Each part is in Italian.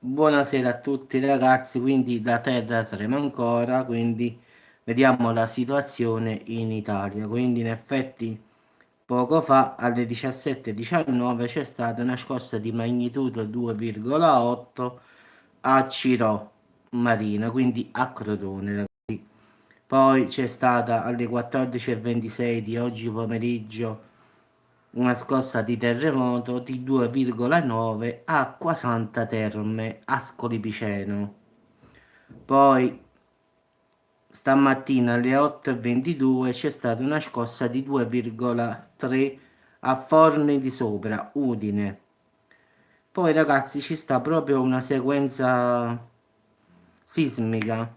Buonasera a tutti ragazzi, quindi la terra trema ancora, quindi vediamo la situazione in Italia. Quindi in effetti poco fa alle 17:19 c'è stata una scossa di magnitudo 2,8 a Cirò Marina, quindi a Crotone, ragazzi. Poi c'è stata alle 14:26 di oggi pomeriggio una scossa di terremoto di 2,9 a Acqua Santa Terme, Ascoli Piceno. Poi stamattina alle 8:22 c'è stata una scossa di 2,3 a Forni di Sopra, Udine. Poi ragazzi ci sta proprio una sequenza sismica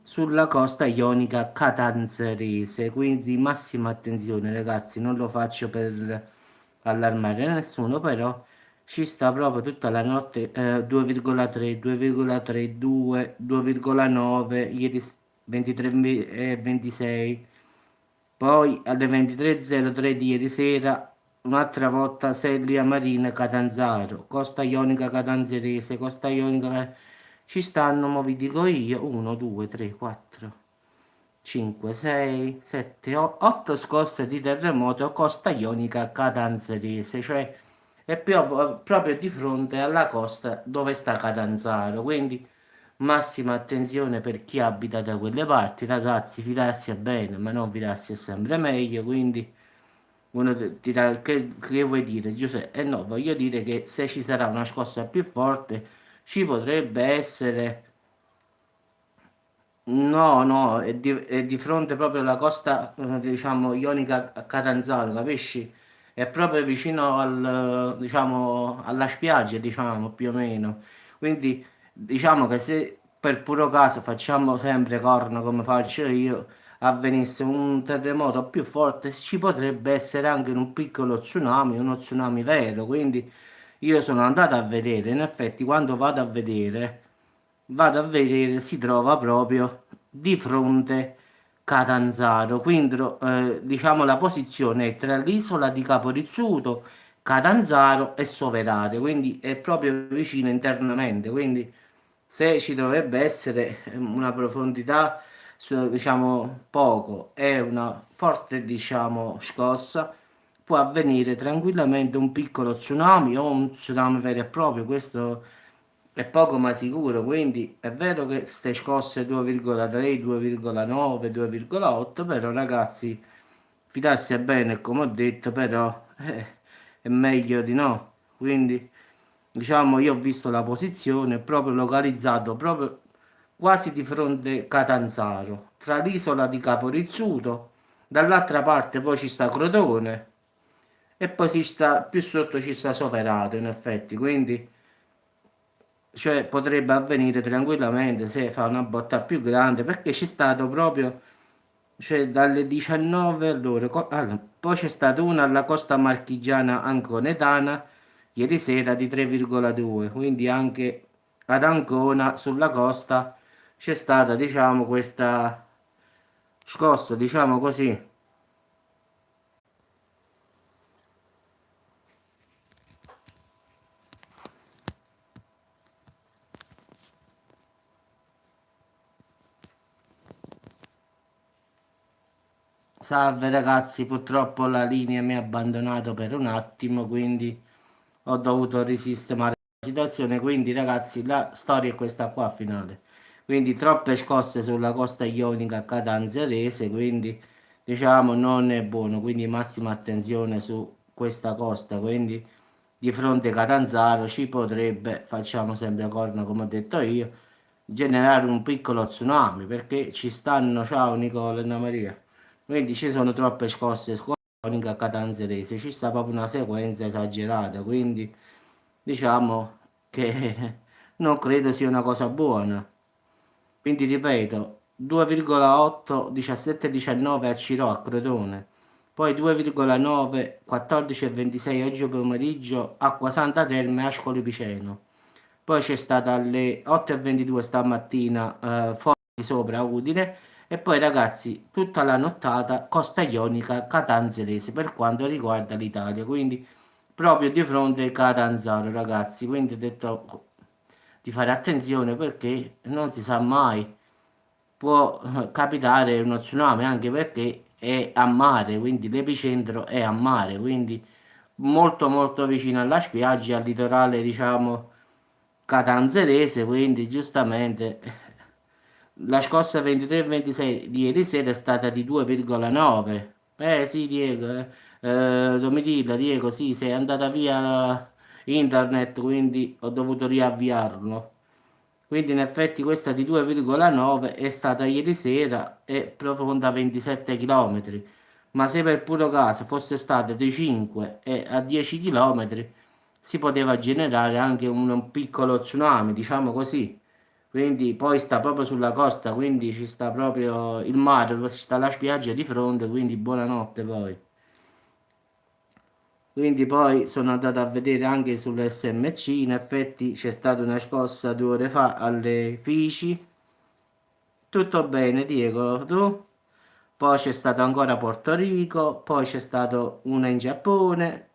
sulla costa ionica catanzarese, quindi massima attenzione ragazzi, non lo faccio per allarmare nessuno, però ci sta proprio tutta la notte 2,3, 2,3, 2, 2,9, ieri 23 e 26, poi alle 23:03 di ieri sera un'altra volta Sellia Marina Catanzaro, Costa Ionica Catanzarese, Costa Ionica ci stanno, mo vi dico io, 1, 2, 3, 4, 5, 6, 7, 8 scosse di terremoto Costa Ionica Catanzarese, cioè è proprio di fronte alla costa dove sta Catanzaro, quindi massima attenzione per chi abita da quelle parti, ragazzi, fidarsi è bene, ma non fidarsi è sempre meglio, quindi uno dirà che vuoi dire, Giuseppe? Eh no, voglio dire che se ci sarà una scossa più forte ci potrebbe essere. No, no, è di fronte proprio alla costa, diciamo, ionica a Catanzaro, capisci? È proprio vicino diciamo, alla spiaggia, diciamo, più o meno. Quindi, diciamo che se per puro caso facciamo sempre corna come faccio io, avvenisse un terremoto più forte, ci potrebbe essere anche un piccolo tsunami, uno tsunami vero. Quindi io sono andato a vedere, in effetti, quando vado a vedere, si trova proprio di fronte Catanzaro, quindi diciamo la posizione è tra l'isola di Caporizzuto, Catanzaro e Soverate, quindi è proprio vicino internamente, quindi se ci dovrebbe essere una profondità, diciamo poco e una forte, diciamo, scossa, può avvenire tranquillamente un piccolo tsunami o un tsunami vero e proprio, questo è poco ma sicuro, quindi è vero che ste scosse 2,3, 2,9, 2,8, però ragazzi, fidarsi è bene, come ho detto, però è meglio di no. Quindi, diciamo, io ho visto la posizione proprio localizzato proprio quasi di fronte a Catanzaro, tra l'isola di Caporizzuto, dall'altra parte poi ci sta Crotone e poi ci sta più sotto ci sta Soperato, in effetti, quindi cioè potrebbe avvenire tranquillamente se fa una botta più grande perché c'è stato proprio cioè dalle 19 all'ora allora, poi c'è stata una alla costa marchigiana anconetana ieri sera di 3,2, quindi anche ad Ancona sulla costa c'è stata diciamo questa scossa diciamo così. Salve ragazzi, purtroppo la linea mi ha abbandonato per un attimo, quindi ho dovuto risistemare la situazione. Quindi ragazzi, la storia è questa qua finale. Quindi troppe scosse sulla costa ionica catanzarese, quindi diciamo non è buono. Quindi massima attenzione su questa costa. Quindi di fronte a Catanzaro ci potrebbe, facciamo sempre corna come ho detto io, generare un piccolo tsunami perché ci stanno, ciao Nicola e Anna Maria. Quindi ci sono troppe scosse sconiche a Catanzarese, ci sta proprio una sequenza esagerata, quindi diciamo che non credo sia una cosa buona. Quindi ripeto, 2,8, 17 e 19 a Ciro a Crotone, poi 2,9, 14 e 26 oggi pomeriggio Acqua Santa Terme Ascoli Piceno. Poi c'è stata alle 8:22 stamattina Forte di Sopra Udine e poi ragazzi tutta la nottata Costa Ionica Catanzarese per quanto riguarda l'Italia, quindi proprio di fronte a Catanzaro ragazzi, quindi detto di fare attenzione perché non si sa mai, può capitare uno tsunami anche perché è a mare, quindi l'epicentro è a mare, quindi molto molto vicino alla spiaggia, al litorale diciamo catanzarese, quindi giustamente la scossa 23-26 di ieri sera è stata di 2,9. Sì Diego, Domitilla, Diego, sì, sei andata via internet, quindi ho dovuto riavviarlo. Quindi in effetti questa di 2,9 è stata ieri sera e profonda 27 km. Ma se per puro caso fosse stata di 5 e a 10 km si poteva generare anche un piccolo tsunami, diciamo così. Quindi poi sta proprio sulla costa, quindi ci sta proprio il mare, ci sta la spiaggia di fronte, quindi buonanotte poi. Quindi poi sono andato a vedere anche sull'SMC, in effetti c'è stata una scossa 2 ore fa alle Fici. Tutto bene, Diego, tu? Poi c'è stato ancora Porto Rico, poi c'è stato una in Giappone,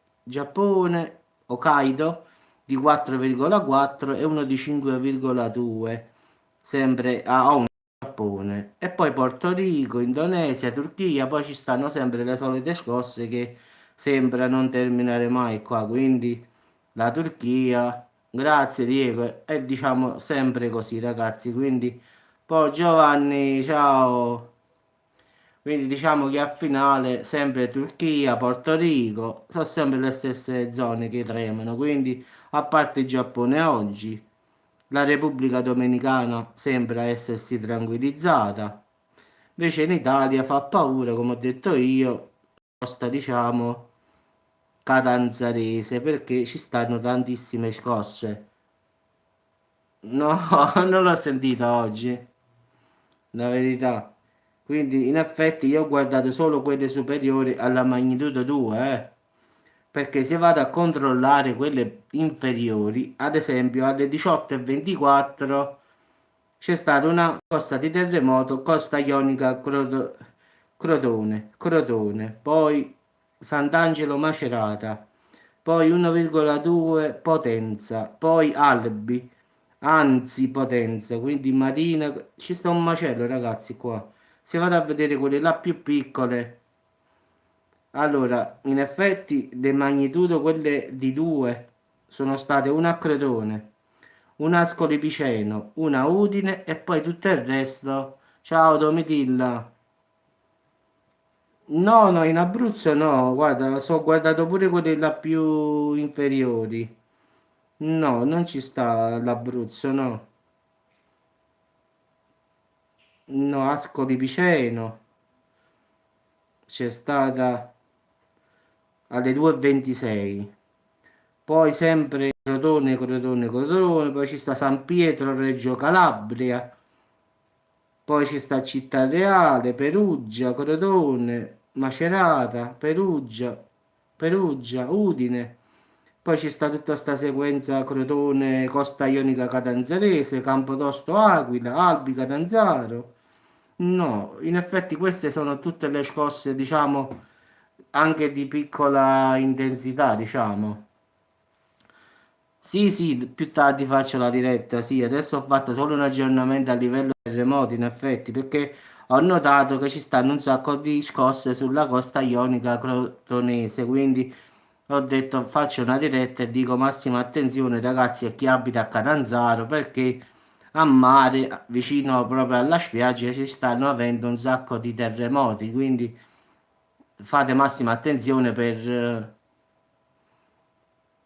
Hokkaido di 4,4 e uno di 5,2, sempre a Hong Giappone. E poi Porto Rico, Indonesia, Turchia, poi ci stanno sempre le solite scosse che sembra non terminare mai qua, quindi la Turchia, grazie Diego, è diciamo sempre così ragazzi, quindi poi Giovanni, ciao. Quindi diciamo che a finale sempre Turchia, Porto Rico, sono sempre le stesse zone che tremano. Quindi a parte il Giappone oggi, la Repubblica Dominicana sembra essersi tranquillizzata. Invece in Italia fa paura, come ho detto io, costa diciamo catanzarese perché ci stanno tantissime scosse. No, non l'ho sentita oggi, la verità. Quindi in effetti io ho guardato solo quelle superiori alla magnitudo 2, perché se vado a controllare quelle inferiori, ad esempio alle 18:24 c'è stata una scossa di terremoto Costa Ionica Crotone, poi Sant'Angelo Macerata, poi 1,2 Potenza, poi Albi, anzi Potenza, quindi Marina, ci sta un macello ragazzi qua. Se vado a vedere quelle là più piccole, allora in effetti le magnitudo quelle di 2 sono state una a Crotone, una a Ascoli Piceno, una a Udine e poi tutto il resto. Ciao Domitilla. No, no, in Abruzzo no, guarda, so, ho guardato pure quelle là più inferiori. No, non ci sta l'Abruzzo, no. No, Ascoli Piceno c'è stata alle 2:26. Poi sempre Crotone, poi ci sta San Pietro, Reggio Calabria, poi ci sta Città Reale, Perugia, Crotone, Macerata, Perugia, Udine. Poi ci sta tutta sta sequenza Crotone, Costa Ionica Catanzarese, Campotosto Aquila, Albi Catanzaro. No, in effetti queste sono tutte le scosse, diciamo, anche di piccola intensità, diciamo. Sì, sì, più tardi faccio la diretta, sì, adesso ho fatto solo un aggiornamento a livello terremoti, in effetti, perché ho notato che ci stanno un sacco di scosse sulla costa ionica crotonese, quindi ho detto faccio una diretta e dico massima attenzione ragazzi a chi abita a Catanzaro, perché a mare, vicino proprio alla spiaggia, ci stanno avendo un sacco di terremoti, quindi fate massima attenzione per...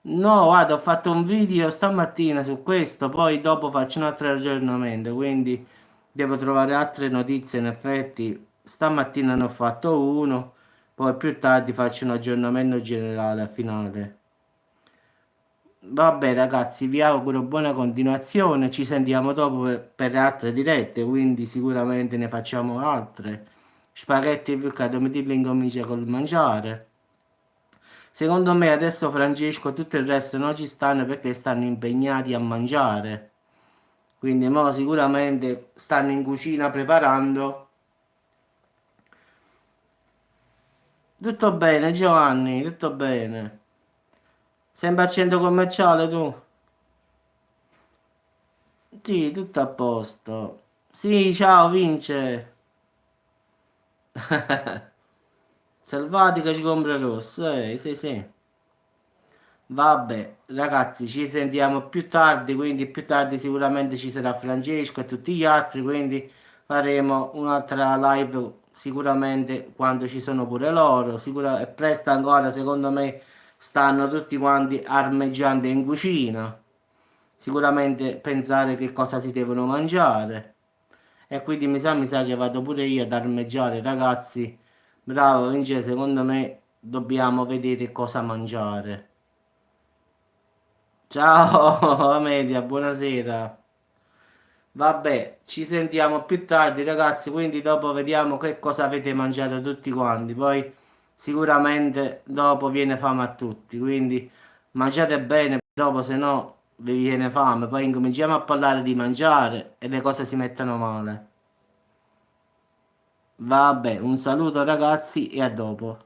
No, guarda, ho fatto un video stamattina su questo, poi dopo faccio un altro aggiornamento, quindi devo trovare altre notizie in effetti. Stamattina ne ho fatto uno, poi più tardi faccio un aggiornamento generale a finale. Vabbè ragazzi, vi auguro buona continuazione, ci sentiamo dopo per altre dirette, quindi sicuramente ne facciamo altre. Spaghetti più che domenica incomincia col mangiare. Secondo me adesso Francesco e tutto il resto non ci stanno perché stanno impegnati a mangiare. Quindi mo sicuramente stanno in cucina preparando. Tutto bene, Giovanni, tutto bene. Sempre al centro commerciale tu? Sì, tutto a posto. Sì, ciao, Vince. Selvatica ci compra rosso, sì, sì. Vabbè, ragazzi, ci sentiamo più tardi, quindi più tardi sicuramente ci sarà Francesco e tutti gli altri, quindi faremo un'altra live sicuramente quando ci sono pure loro. È presto ancora, secondo me stanno tutti quanti armeggiando in cucina. Sicuramente pensare che cosa si devono mangiare. E quindi mi sa che vado pure io ad armeggiare, ragazzi. Bravo, Vince, secondo me dobbiamo vedere cosa mangiare. Ciao, Amelia, buonasera. Vabbè, ci sentiamo più tardi, ragazzi, quindi dopo vediamo che cosa avete mangiato tutti quanti. Poi sicuramente dopo viene fame a tutti, quindi mangiate bene, dopo se no vi viene fame. Poi incominciamo a parlare di mangiare e le cose si mettono male. Vabbè, un saluto ragazzi e a dopo.